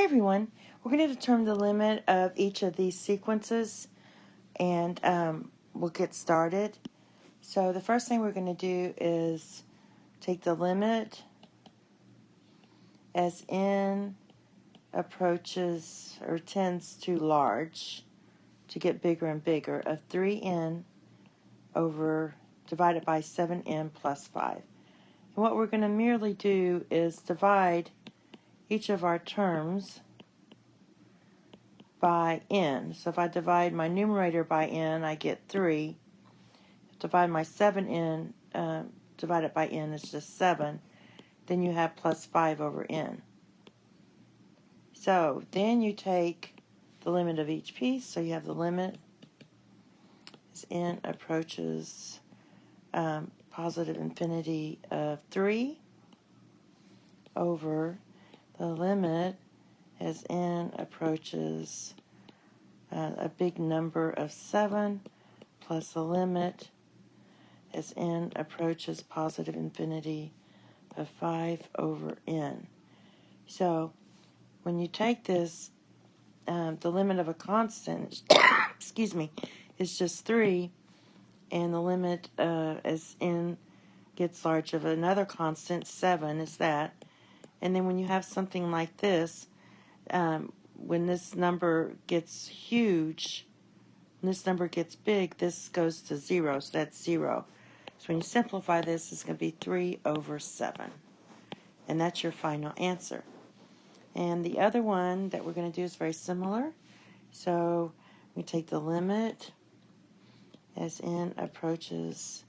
everyone, we're going to determine the limit of each of these sequences, and we'll get started. So the first thing we're going to do is take the limit as n approaches or tends to large, to get bigger and bigger, of 3n over divided by 7n plus 5. And what we're going to merely do is divide each of our terms by n. So if I divide my numerator by n, I get 3. Divide my 7n divided by n is just 7. Then you have plus 5 over n. So then you take the limit of each piece. So you have the limit as n approaches positive infinity of 3 over the limit as n approaches a big number of 7 plus the limit as n approaches positive infinity of 5 over n. So when you take this, the limit of a constant, excuse me, is just 3, and the limit as n gets large of another constant, 7, is that. And then when you have something like this, when this number gets huge, when this number gets big, this goes to 0, so that's 0. So when you simplify this, it's going to be 3 over 7. And that's your final answer. And the other one that we're going to do is very similar. So we take the limit as n approaches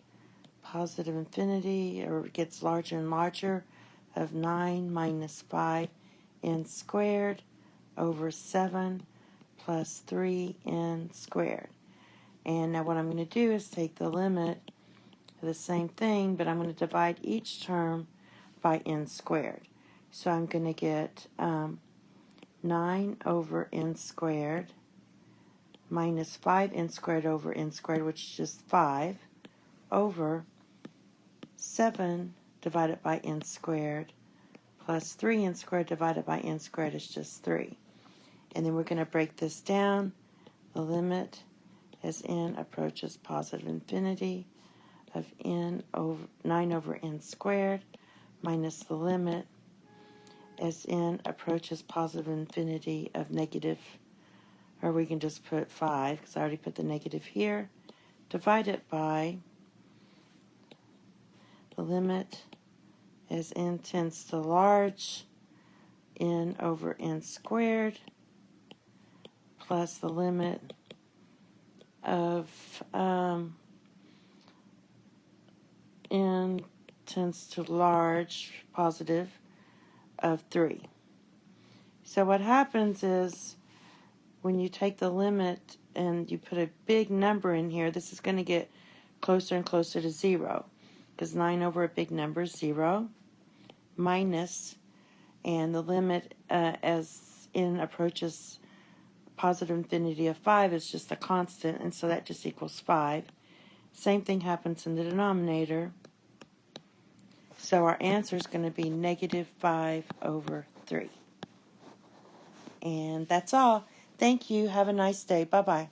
positive infinity, or gets larger and larger, of 9 minus 5n squared over 7 plus 3n squared. And now what I'm going to do is take the limit of the same thing, but I'm going to divide each term by n squared. So I'm going to get 9 over n squared minus 5n squared over n squared, which is just 5, over 7 divided by n squared plus 3n squared divided by n squared is just 3. And then we're going to break this down. The limit as n approaches positive infinity of 9 over n squared minus the limit as n approaches positive infinity of negative, or we can just put 5 because I already put the negative here, divided by the limit as n tends to large, n over n squared, plus the limit of n tends to large, positive, of 3. So what happens is when you take the limit and you put a big number in here, this is going to get closer and closer to 0, because 9 over a big number is 0, minus, and the limit as n approaches positive infinity of 5 is just a constant, and so that just equals 5. Same thing happens in the denominator. So our answer is going to be negative 5 over 3. And that's all. Thank you. Have a nice day. Bye-bye.